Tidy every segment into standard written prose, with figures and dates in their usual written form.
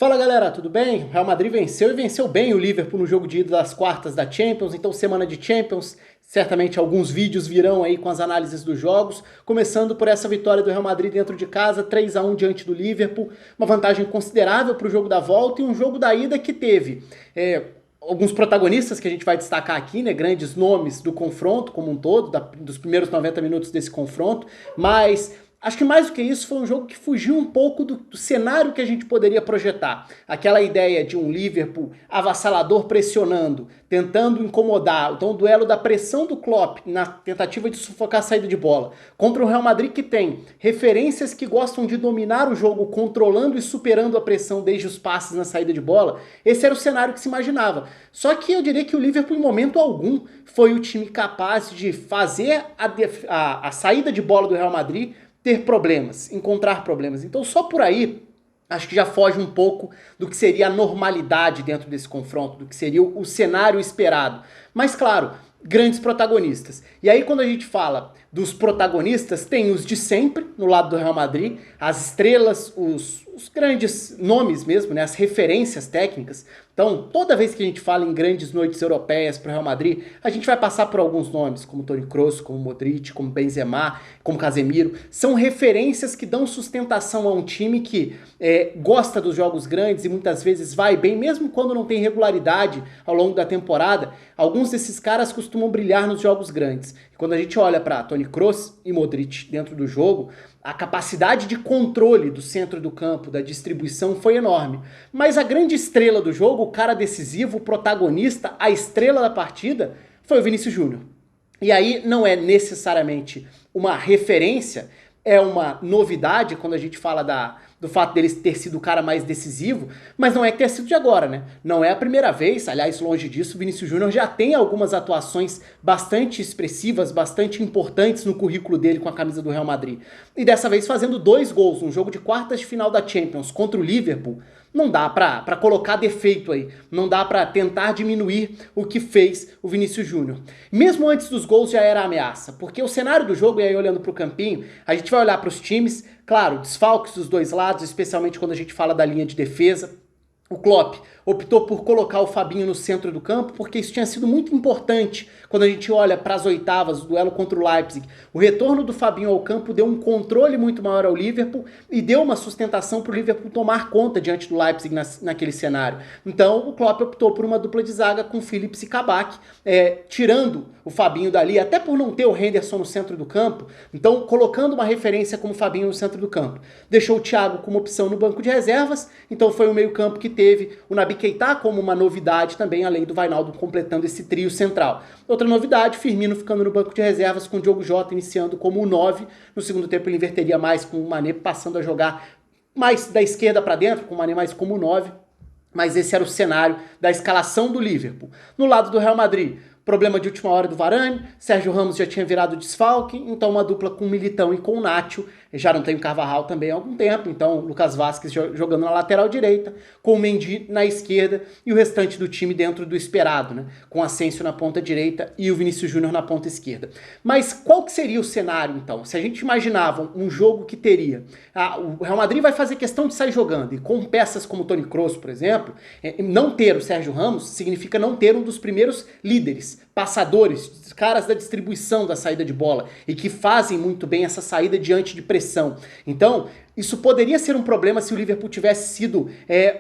Fala galera, tudo bem? O Real Madrid venceu e venceu bem o Liverpool no jogo de ida das quartas da Champions, então semana de Champions, certamente alguns vídeos virão aí com as análises dos jogos, começando por essa vitória do Real Madrid dentro de casa, 3-1 diante do Liverpool, uma vantagem considerável para o jogo da volta e um jogo da ida que teve alguns protagonistas que a gente vai destacar aqui, né, grandes nomes do confronto como um todo, dos primeiros 90 minutos desse confronto, mas acho que mais do que isso foi um jogo que fugiu um pouco do cenário que a gente poderia projetar. Aquela ideia de um Liverpool avassalador pressionando, tentando incomodar, então o duelo da pressão do Klopp na tentativa de sufocar a saída de bola, contra o Real Madrid que tem referências que gostam de dominar o jogo, controlando e superando a pressão desde os passes na saída de bola. Esse era o cenário que se imaginava. Só que eu diria que o Liverpool em momento algum foi o time capaz de fazer a saída de bola do Real Madrid ter problemas, encontrar problemas. Então só por aí, acho que já foge um pouco do que seria a normalidade dentro desse confronto, do que seria o cenário esperado. Mas claro, grandes protagonistas. E aí quando a gente fala dos protagonistas, tem os de sempre no lado do Real Madrid, as estrelas, os grandes nomes mesmo, né, as referências técnicas. Então, toda vez que a gente fala em grandes noites europeias para o Real Madrid, a gente vai passar por alguns nomes, como Toni Kroos, como Modric, como Benzema, como Casemiro. São referências que dão sustentação a um time que gosta dos jogos grandes e muitas vezes vai bem, mesmo quando não tem regularidade ao longo da temporada. Alguns desses caras costumam brilhar nos jogos grandes. E quando a gente olha para Toni Kroos e Modric dentro do jogo, a capacidade de controle do centro do campo, da distribuição foi enorme. Mas a grande estrela do jogo, o cara decisivo, o protagonista, a estrela da partida, foi o Vinícius Júnior. E aí não é necessariamente uma referência, é uma novidade quando a gente fala do fato dele ter sido o cara mais decisivo, mas não é que ter sido de agora, né? Não é a primeira vez, aliás, longe disso, o Vinícius Júnior já tem algumas atuações bastante expressivas, bastante importantes no currículo dele com a camisa do Real Madrid. E dessa vez fazendo 2 gols, um jogo de quartas de final da Champions contra o Liverpool. Não dá pra colocar defeito aí, não dá pra tentar diminuir o que fez o Vinícius Júnior. Mesmo antes dos gols já era ameaça, porque o cenário do jogo, e aí olhando pro campinho, a gente vai olhar pros times, claro, desfalques dos dois lados, especialmente quando a gente fala da linha de defesa. O Klopp optou por colocar o Fabinho no centro do campo, porque isso tinha sido muito importante quando a gente olha para as oitavas, o duelo contra o Leipzig. O retorno do Fabinho ao campo deu um controle muito maior ao Liverpool e deu uma sustentação para o Liverpool tomar conta diante do Leipzig naquele cenário. Então o Klopp optou por uma dupla de zaga com Phillips e Kabak, tirando o Fabinho dali, até por não ter o Henderson no centro do campo, então colocando uma referência como o Fabinho no centro do campo. Deixou o Thiago como opção no banco de reservas, então foi o meio campo que teve o Naby Keita como uma novidade também, além do Wijnaldum completando esse trio central. Outra novidade, Firmino ficando no banco de reservas com o Diogo Jota iniciando como o 9. No segundo tempo ele inverteria mais com o Mané passando a jogar mais da esquerda para dentro, com o Mané mais como 9. Mas esse era o cenário da escalação do Liverpool. No lado do Real Madrid, problema de última hora do Varane, Sérgio Ramos já tinha virado desfalque, então uma dupla com o Militão e com o Nacho, já não tem o Carvajal também há algum tempo, então o Lucas Vázquez jogando na lateral direita, com o Mendy na esquerda e o restante do time dentro do esperado, né? Com o Asensio na ponta direita e o Vinícius Júnior na ponta esquerda. Mas qual que seria o cenário então? Se a gente imaginava um jogo que teria, o Real Madrid vai fazer questão de sair jogando, e com peças como o Toni Kroos, por exemplo, não ter o Sérgio Ramos significa não ter um dos primeiros líderes, passadores, caras da distribuição da saída de bola e que fazem muito bem essa saída diante de pressão. Então, isso poderia ser um problema se o Liverpool tivesse sido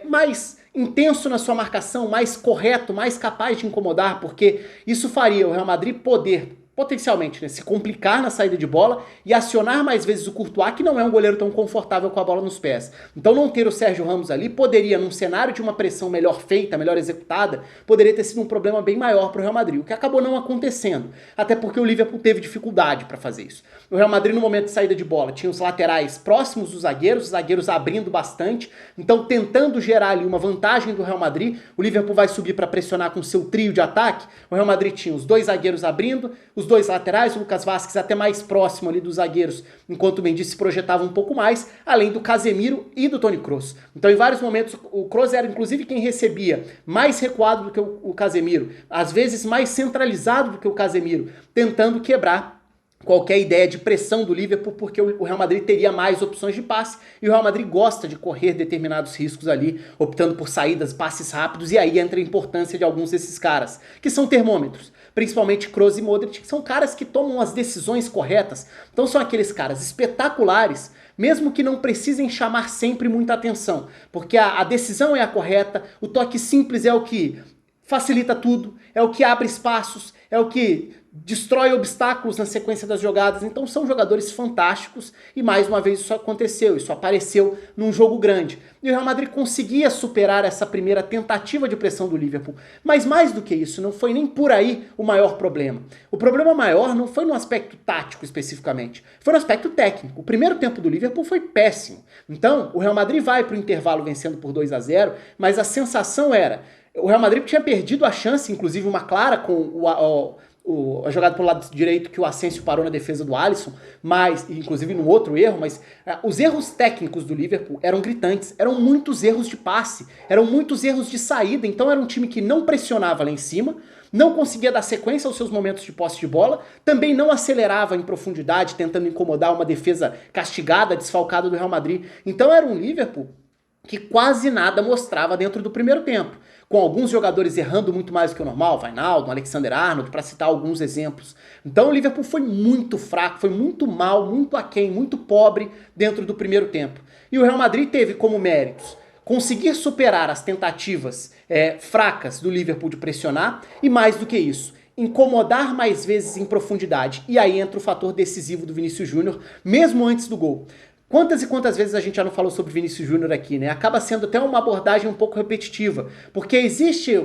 mais intenso na sua marcação, mais correto, mais capaz de incomodar, porque isso faria o Real Madrid poder potencialmente, né, se complicar na saída de bola e acionar mais vezes o Courtois, que não é um goleiro tão confortável com a bola nos pés. Então não ter o Sérgio Ramos ali poderia, num cenário de uma pressão melhor feita, melhor executada, poderia ter sido um problema bem maior para o Real Madrid, o que acabou não acontecendo, até porque o Liverpool teve dificuldade para fazer isso. O Real Madrid no momento de saída de bola tinha os laterais próximos dos zagueiros, os zagueiros abrindo bastante, então tentando gerar ali uma vantagem do Real Madrid, o Liverpool vai subir para pressionar com seu trio de ataque, o Real Madrid tinha os 2 zagueiros abrindo, os 2 laterais, o Lucas Vázquez até mais próximo ali dos zagueiros, enquanto o Mendy se projetava um pouco mais, além do Casemiro e do Toni Kroos. Então em vários momentos o Kroos era inclusive quem recebia mais recuado do que o Casemiro, às vezes mais centralizado do que o Casemiro, tentando quebrar qualquer ideia de pressão do Liverpool, porque o Real Madrid teria mais opções de passe, e o Real Madrid gosta de correr determinados riscos ali, optando por saídas, passes rápidos, e aí entra a importância de alguns desses caras, que são termômetros, principalmente Kroos e Modric, que são caras que tomam as decisões corretas, então são aqueles caras espetaculares, mesmo que não precisem chamar sempre muita atenção, porque a decisão é a correta, o toque simples é o que facilita tudo, é o que abre espaços, é o que destrói obstáculos na sequência das jogadas. Então são jogadores fantásticos e mais uma vez isso aconteceu, isso apareceu num jogo grande. E o Real Madrid conseguia superar essa primeira tentativa de pressão do Liverpool. Mas mais do que isso, não foi nem por aí o maior problema. O problema maior não foi no aspecto tático especificamente, foi no aspecto técnico. O primeiro tempo do Liverpool foi péssimo. Então o Real Madrid vai para o intervalo vencendo por 2-0, mas a sensação era... O Real Madrid tinha perdido a chance, inclusive uma clara com a jogada pelo lado direito que o Asensio parou na defesa do Alisson, mas, inclusive num outro erro, mas os erros técnicos do Liverpool eram gritantes, eram muitos erros de passe, eram muitos erros de saída, então era um time que não pressionava lá em cima, não conseguia dar sequência aos seus momentos de posse de bola, também não acelerava em profundidade, tentando incomodar uma defesa castigada, desfalcada do Real Madrid. Então era um Liverpool que quase nada mostrava dentro do primeiro tempo, com alguns jogadores errando muito mais do que o normal, Wijnaldum, Alexander-Arnold, para citar alguns exemplos. Então o Liverpool foi muito fraco, foi muito mal, muito aquém, muito pobre dentro do primeiro tempo. E o Real Madrid teve como méritos conseguir superar as tentativas fracas do Liverpool de pressionar e mais do que isso, incomodar mais vezes em profundidade. E aí entra o fator decisivo do Vinícius Júnior, mesmo antes do gol. Quantas e quantas vezes a gente já não falou sobre Vinícius Júnior aqui, né? Acaba sendo até uma abordagem um pouco repetitiva, porque existe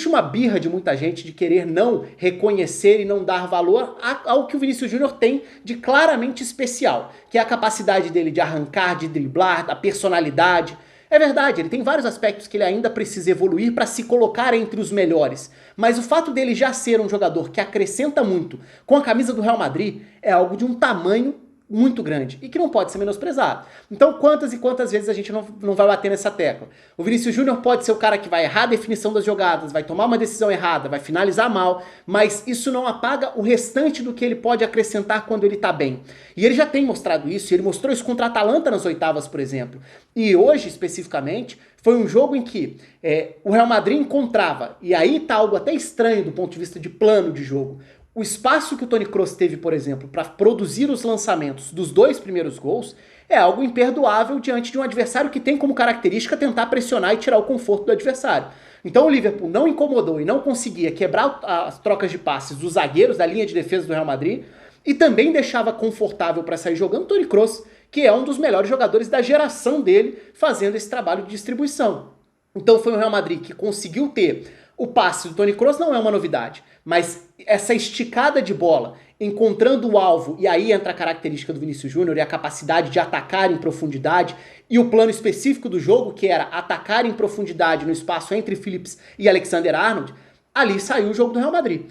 uma birra de muita gente de querer não reconhecer e não dar valor ao que o Vinícius Júnior tem de claramente especial, que é a capacidade dele de arrancar, de driblar, da personalidade. É verdade, ele tem vários aspectos que ele ainda precisa evoluir para se colocar entre os melhores, mas o fato dele já ser um jogador que acrescenta muito com a camisa do Real Madrid é algo de um tamanho muito grande e que não pode ser menosprezado. Então quantas e quantas vezes a gente não vai bater nessa tecla? O Vinícius Júnior pode ser o cara que vai errar a definição das jogadas, vai tomar uma decisão errada, vai finalizar mal, mas isso não apaga o restante do que ele pode acrescentar quando ele tá bem. E ele já tem mostrado isso, ele mostrou isso contra a Atalanta nas oitavas, por exemplo. E hoje, especificamente, foi um jogo em que o Real Madrid encontrava, e aí tá algo até estranho do ponto de vista de plano de jogo, o espaço que o Toni Kroos teve, por exemplo, para produzir os lançamentos dos 2 primeiros gols é algo imperdoável diante de um adversário que tem como característica tentar pressionar e tirar o conforto do adversário. Então o Liverpool não incomodou e não conseguia quebrar as trocas de passes dos zagueiros da linha de defesa do Real Madrid e também deixava confortável para sair jogando o Toni Kroos, que é um dos melhores jogadores da geração dele, fazendo esse trabalho de distribuição. Então foi o Real Madrid que conseguiu ter o passe do Toni Kroos, não é uma novidade, mas essa esticada de bola, encontrando o alvo, e aí entra a característica do Vinícius Júnior e a capacidade de atacar em profundidade, e o plano específico do jogo, que era atacar em profundidade no espaço entre Phillips e Alexander-Arnold, ali saiu o jogo do Real Madrid.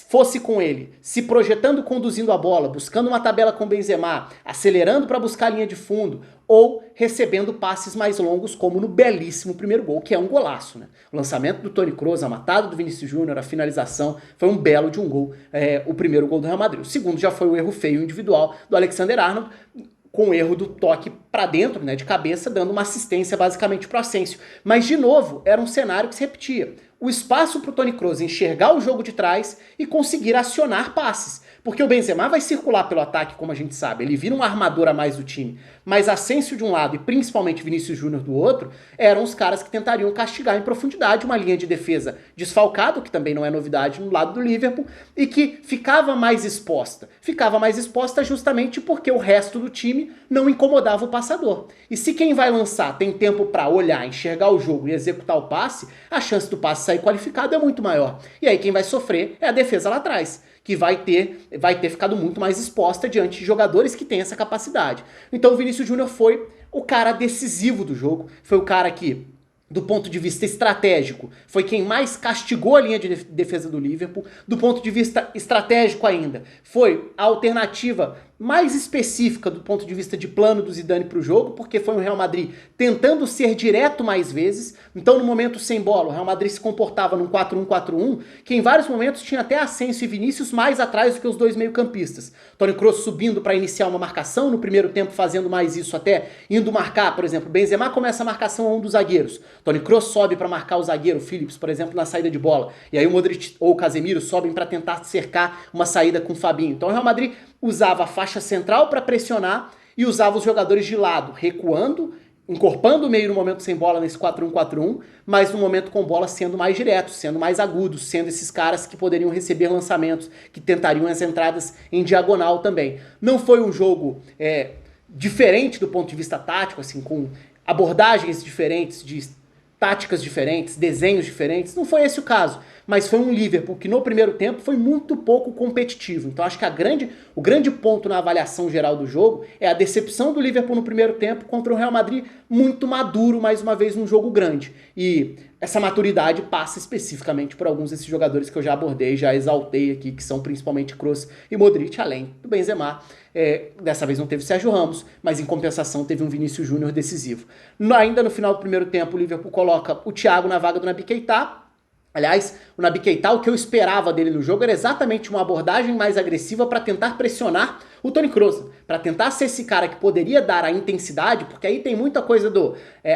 Fosse com ele, se projetando, conduzindo a bola, buscando uma tabela com Benzema, acelerando para buscar a linha de fundo, ou recebendo passes mais longos, como no belíssimo primeiro gol, que é um golaço, né? O lançamento do Toni Kroos, a matada do Vinícius Júnior, a finalização, foi um belo de um gol, o primeiro gol do Real Madrid. O segundo já foi o erro feio individual do Alexander-Arnold, com o erro do toque para dentro, né, de cabeça, dando uma assistência basicamente pro Asensio. Mas, de novo, era um cenário que se repetia. O espaço para o Toni Kroos enxergar o jogo de trás e conseguir acionar passes. Porque o Benzema vai circular pelo ataque, como a gente sabe, ele vira um armador a mais do time. Mas Asensio de um lado e principalmente Vinícius Júnior do outro, eram os caras que tentariam castigar em profundidade uma linha de defesa desfalcada, que também não é novidade no lado do Liverpool, e que ficava mais exposta. Ficava mais exposta justamente porque o resto do time não incomodava o passador. E se quem vai lançar tem tempo para olhar, enxergar o jogo e executar o passe, a chance do passe sair qualificado é muito maior. E aí quem vai sofrer é a defesa lá atrás, que vai ter ficado muito mais exposta diante de jogadores que têm essa capacidade. Então o Vinícius Júnior foi o cara decisivo do jogo, foi o cara que, do ponto de vista estratégico, foi quem mais castigou a linha de defesa do Liverpool. Do ponto de vista estratégico ainda, foi a alternativa mais específica do ponto de vista de plano do Zidane para o jogo, porque foi um Real Madrid tentando ser direto mais vezes. Então, no momento sem bola, o Real Madrid se comportava num 4-1-4-1, que em vários momentos tinha até Asensio e Vinícius mais atrás do que os dois meio-campistas. Toni Kroos subindo para iniciar uma marcação, no primeiro tempo fazendo mais isso, até indo marcar, por exemplo, Benzema começa a marcação a um dos zagueiros. Toni Kroos sobe para marcar o zagueiro, Phillips, por exemplo, na saída de bola. E aí o Modric ou o Casemiro sobem para tentar cercar uma saída com o Fabinho. Então o Real Madrid usava a faixa central para pressionar e usava os jogadores de lado, recuando, encorpando o meio no momento sem bola nesse 4-1-4-1, mas no momento com bola sendo mais diretos, sendo mais agudos, sendo esses caras que poderiam receber lançamentos, que tentariam as entradas em diagonal também. Não foi um jogo diferente do ponto de vista tático, assim, com abordagens diferentes, de táticas diferentes, desenhos diferentes, não foi esse o caso, mas foi um Liverpool que no primeiro tempo foi muito pouco competitivo. Então acho que o grande ponto na avaliação geral do jogo é a decepção do Liverpool no primeiro tempo contra o Real Madrid muito maduro, mais uma vez, num jogo grande. E essa maturidade passa especificamente por alguns desses jogadores que eu já abordei, já exaltei aqui, que são principalmente Kroos e Modric, além do Benzema. Dessa vez não teve Sérgio Ramos, mas em compensação teve um Vinícius Júnior decisivo. Ainda no final do primeiro tempo, o Liverpool coloca o Thiago na vaga do Naby Keita. Aliás, o Naby Keita, o que eu esperava dele no jogo era exatamente uma abordagem mais agressiva para tentar pressionar o Toni Kroos, para tentar ser esse cara que poderia dar a intensidade, porque aí tem muita coisa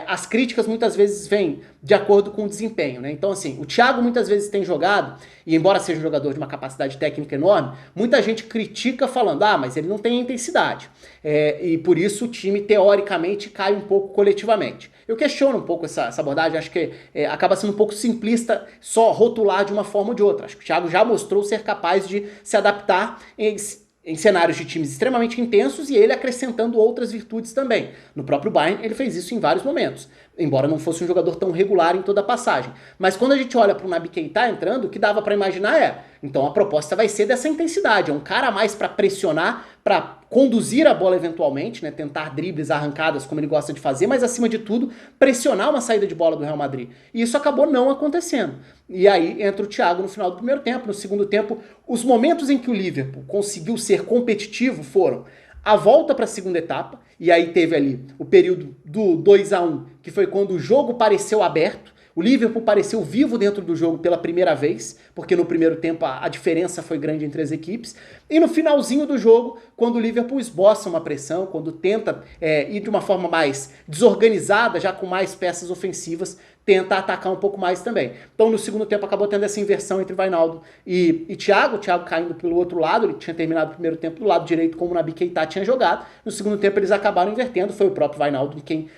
as críticas muitas vezes vêm de acordo com o desempenho, né? Então assim, o Thiago muitas vezes tem jogado, e embora seja um jogador de uma capacidade técnica enorme, muita gente critica falando, mas ele não tem intensidade, e por isso o time teoricamente cai um pouco coletivamente. Eu questiono um pouco essa abordagem, acho que acaba sendo um pouco simplista só rotular de uma forma ou de outra. Acho que o Thiago já mostrou ser capaz de se adaptar em cenários de times extremamente intensos e ele acrescentando outras virtudes também. No próprio Bayern ele fez isso em vários momentos, embora não fosse um jogador tão regular em toda a passagem. Mas quando a gente olha para o Naby Keita entrando, o que dava para imaginar então a proposta vai ser dessa intensidade, é um cara a mais para pressionar, para conduzir a bola eventualmente, né, tentar dribles, arrancadas, como ele gosta de fazer, mas acima de tudo, pressionar uma saída de bola do Real Madrid. E isso acabou não acontecendo. E aí entra o Thiago no final do primeiro tempo. No segundo tempo, os momentos em que o Liverpool conseguiu ser competitivo foram a volta para a segunda etapa, e aí teve ali o período do 2-1, que foi quando o jogo pareceu aberto. O Liverpool pareceu vivo dentro do jogo pela primeira vez, porque no primeiro tempo a diferença foi grande entre as equipes. E no finalzinho do jogo, quando o Liverpool esboça uma pressão, quando tenta ir de uma forma mais desorganizada, já com mais peças ofensivas, tenta atacar um pouco mais também. Então no segundo tempo acabou tendo essa inversão entre Wijnaldum e Thiago, o Thiago caindo pelo outro lado, ele tinha terminado o primeiro tempo do lado direito como o Naby Keita tinha jogado. No segundo tempo eles acabaram invertendo, foi o próprio Wijnaldum quem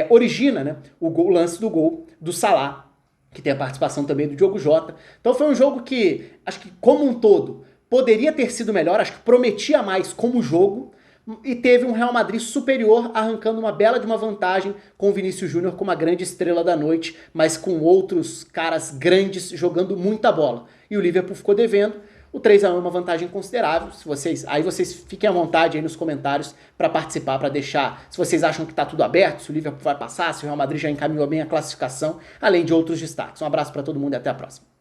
origina, né, o lance do gol do Salah, que tem a participação também do Diogo Jota. Então foi um jogo que, acho que como um todo, poderia ter sido melhor, acho que prometia mais como jogo, e teve um Real Madrid superior, arrancando uma bela de uma vantagem com o Vinícius Júnior como a grande estrela da noite, mas com outros caras grandes jogando muita bola. E o Liverpool ficou devendo. O 3-1 é uma vantagem considerável. Aí vocês fiquem à vontade aí nos comentários para participar, para deixar se vocês acham que está tudo aberto, se o Liverpool vai passar, se o Real Madrid já encaminhou bem a classificação, além de outros destaques. Um abraço para todo mundo e até a próxima.